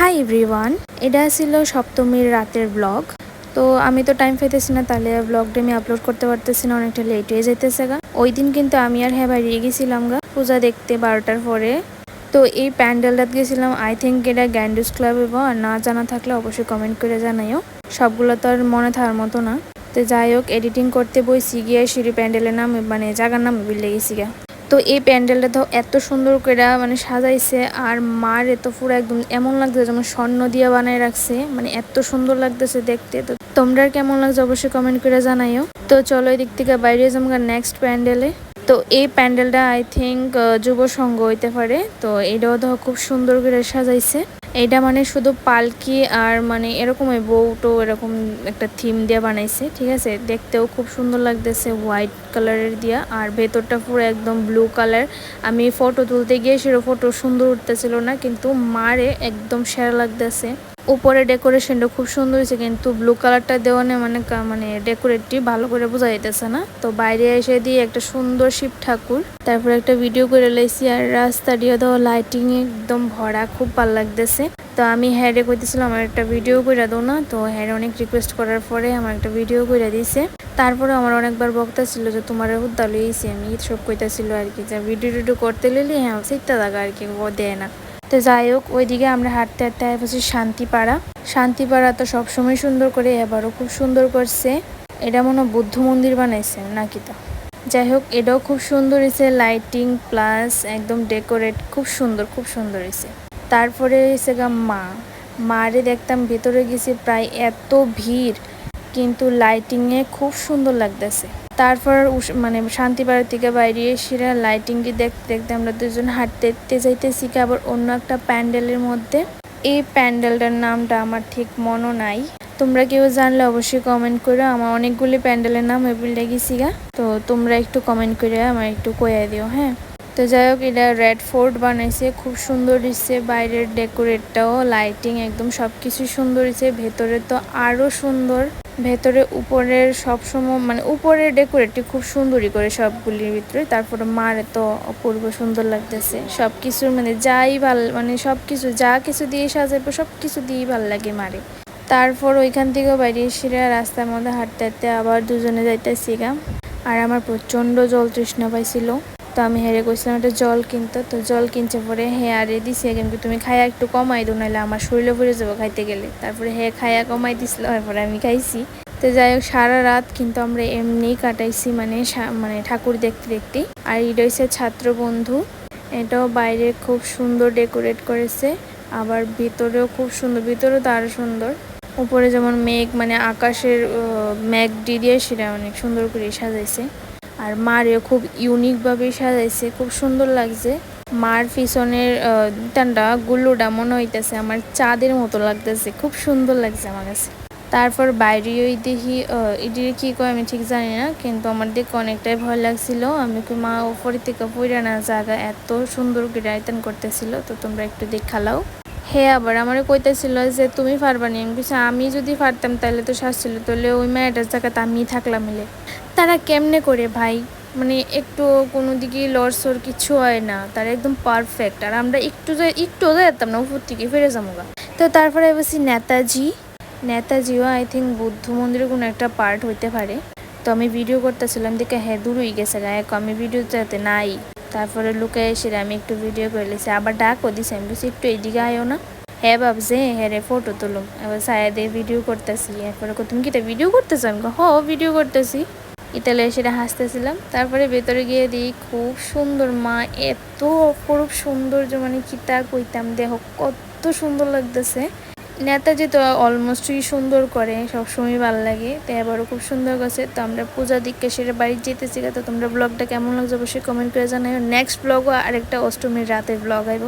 Hi everyone, এটা ছিল সপ্তমীর রাতের ব্লগ। তো আমি তো টাইম পাইতেছি না, তাহলে ব্লগটা আমি আপলোড করতে পারতেছি না, অনেকটা লেট হয়ে যাইতেছে গা। ওই দিন কিন্তু আমি আর বাইরে গেছিলাম গা পূজা দেখতে 12টার পরে। তো এই প্যান্ডেলটাতে গেছিলাম, আই থিঙ্ক এটা গ্যান্ডুস ক্লাব এবং আর না জানা থাকলে অবশ্যই কমেন্ট করে জানাইও। সবগুলো তো আর মনে থাকার মতো না। তো যাই হোক, এডিটিং করতে বইছি গিয়ে সিঁড়ি প্যান্ডেলের নাম মানে জায়গার নাম বিলে গেছি গা। তো এই প্যান্ডেলটা তো এত সুন্দর করে মানে সাজাইছে, আর মার এত পুরো একদম এমন লাগছে যেমন স্বর্ণ দিয়ে বানায় রাখছে, মানে এত সুন্দর লাগতেছে দেখতে। তো তোমরা কেমন লাগছে অবশ্যই কমেন্ট করে জানাইও। তো চলো এই দিক থেকে বাইরে যাবো নেক্সট প্যান্ডেলে। তো এই প্যান্ডেলটা আই থিঙ্ক যুব সংঘ হইতে পারে। তো এটাও তো খুব সুন্দর করে সাজাইছে। এটা মানে শুধু পালকি আর মানে এরকমই বউটো এরকম একটা থিম দিয়ে বানাইছে, ঠিক আছে। দেখতেও খুব সুন্দর লাগতেছে হোয়াইট কালারের দিয়া, আর ভেতরটা পুরো একদম ব্লু কালার। আমি ফটো তুলতে গিয়ে সেরকম ফটো সুন্দর উঠতেছিল না, কিন্তু মারে একদম সেরা লাগতেছে। উপরে ডেকোরেশনটা খুব সুন্দর হয়েছে, কিন্তু ব্লু কালারটা দেওয়া নেই মানে ডেকোরেটটি ভালো করে বোঝা যাইতেছে না। তো বাইরে এসে দিয়ে একটা সুন্দর শিব ঠাকুর, তারপরে একটা ভিডিও করে লাইছি, আর রাস্তা দিয়ে তো লাইটিং একদম ভরা, খুব ভালো লাগতেছে। তো আমি হ্যারে কইতেছিলাম আমার একটা ভিডিও করে দাও না, তো হ্যারে অনেক রিকোয়েস্ট করার পরে আমার একটা ভিডিও করে দিয়েছে। তারপরে আমার অনেকবার বক্তা ছিল যে তোমার হুদ্দা লইছি, আমি সব কইতাছিল আর কি, যে ভিডিও টিডিও করতে লইলি হ্যাঁ শিখতে থাকা আর কি, ও দেয় না। তো যাই হোক, ওইদিকে আমরা হাঁটতে হাঁটতে আসছি শান্তিপাড়া। শান্তিপাড়া তো সবসময় সুন্দর করে, এবারও খুব সুন্দর করছে। এটা মনে হয় বুদ্ধ মন্দির বানাইছে নাকি। তো যাই হোক, এটাও খুব সুন্দর হয়েছে, লাইটিং প্লাস একদম ডেকোরেট খুব সুন্দর হয়েছে। তারপরে হয়েছে গা মারে দেখতাম ভেতরে গেছি, প্রায় এত ভিড়, কিন্তু লাইটিংয়ে খুব সুন্দর লাগতেছে। তারপর মানে শান্তিপাড়া থেকে বাইরে এসে লাইটিংটি দেখতে দেখতে আমরা দুজন হাঁটতে যাইতেছি আবার অন্য একটা প্যান্ডেলের মধ্যে। এই প্যান্ডেলটার নামটা আমার ঠিক মনে নাই, তোমরা কেউ জানলে অবশ্যই কমেন্ট করো। আমার অনেকগুলি প্যান্ডেলের নাম ভুলে গেছি গা, তো তোমরা একটু কমেন্ট করে আমার একটু কইয়া দিও, হ্যাঁ। তো যাই হোক, এটা রেড ফোর্ট বানাইছে, খুব সুন্দর দিচ্ছে। বাইরের ডেকোরেটটাও লাইটিং একদম সবকিছু সুন্দর হয়েছে। ভেতরে তো আরো সুন্দর, ভেতরে উপরের সবসময় মানে উপরের ডেকোরেটটি খুব সুন্দরই করে সবগুলির ভিতরে। তারপরে মার তো অপূর্ব সুন্দর লাগতেছে সবকিছু, মানে যাই ভাল মানে সবকিছু যা কিছু দিয়ে সাজাবো সবকিছু দিয়েই ভাল লাগে মারে। তারপর ওইখান থেকেও বাইরে এসে রাস্তার মধ্যে হাঁটতে হাঁটতে আবার দুজনে যাইতেছি গা। আর আমার প্রচণ্ড জল তৃষ্ণা পাইছিল, তো আমি হেরে কইছিলাম একটা জল কিনতে। তো জল কিনছে পরে আরে দিছে, কিন্তু তুমি খায়া একটু কমাই দো, নাহলে আমার শরীরে পড়ে যাবো খাইতে গেলে। তারপরে খায়া কমাই দিছিল, তারপরে আমি খাইছি। তো যাই হোক, সারা রাত কিন্তু আমরা এমনিই কাটাইছি, মানে ঠাকুর দেখতে দেখতে। আর এটা হচ্ছে ছাত্র বন্ধু, এটাও বাইরে খুব সুন্দর ডেকোরেট করেছে, আবার ভিতরেও খুব সুন্দর, ভিতরেও তো আরো সুন্দর। উপরে যেমন মেঘ মানে আকাশের মেঘ দিয়ে সেটা অনেক সুন্দর করে সাজাইছে। আর মারেও খুব ইউনিকভাবে সাজাইছে, খুব সুন্দর লাগছে। মার পিছনের টান্ডা গুল্লুটা মনে হইতেছে আমার চাঁদের মতো লাগতেছে, খুব সুন্দর লাগছে আমার কাছে। তারপর বাইরে ওই দেখি এটির কী কয় আমি ঠিক জানি না, কিন্তু আমার দেখে অনেকটাই ভয় লাগছিল। আমি কি মা উপরে থেকে পড়ে না জায়গা এত সুন্দর করে আয়তন করতেছিল। তো তোমরা একটু দেখালাও। আবার আমার কইতেছিল যে তুমি পারবা নি, আমি যদি পারতাম তাহলে তো শাস্ছিল, তাহলে ওই মেয়েটার জায়গাতে আমি থাকলাম মিলে। তারা কেমনে করে ভাই, মানে একটু কোনো দিকে লড়সড় কিছু হয় না, তারা একদম পারফেক্ট। আর আমরা একটু যেতাম না, উপর থেকে ফিরে যাবো গা। তো তারপরে বলছি নেতাজিও আই থিঙ্ক বুদ্ধ মন্দিরের কোনো একটা পার্ট হইতে পারে। তো আমি ভিডিও করতেছিলাম দেখে দূরই গেছে গায়ে, আমি ভিডিও যাতে নাই। তারপরে লুকে এসে আমি একটু ভিডিও করে লেছি, আবার ডাকও দিছি, আমি বলছি একটু এইদিকে আয়ো না। ভাবছে রে ফটো তুলুম, এবার সায়া দিয়ে ভিডিও করতেছি। এরপরে তুমি কি ভিডিও করতেছো? আমি ভিডিও করতেছি। ইতালে সেটা হাসতেছিলাম। তারপরে ভেতরে গিয়ে দিই খুব সুন্দর, মা এত অপরূপ সৌন্দর্য, মানে কিতা কইতাম, দেহ কত সুন্দর লাগতেছে। নেতাজি তো অলমোস্টই সুন্দর করে, সবসময় ভালো লাগে। তো এবারও খুব সুন্দর করছে। তো আমরা পূজা দিককে সেটা বাড়ি যেতেছি। তো তোমরা ব্লগটা কেমন লাগছে অবশ্যই কমেন্ট করে জানাই। নেক্সট ব্লগও আরেকটা অষ্টমীর রাতের ব্লগ আইব।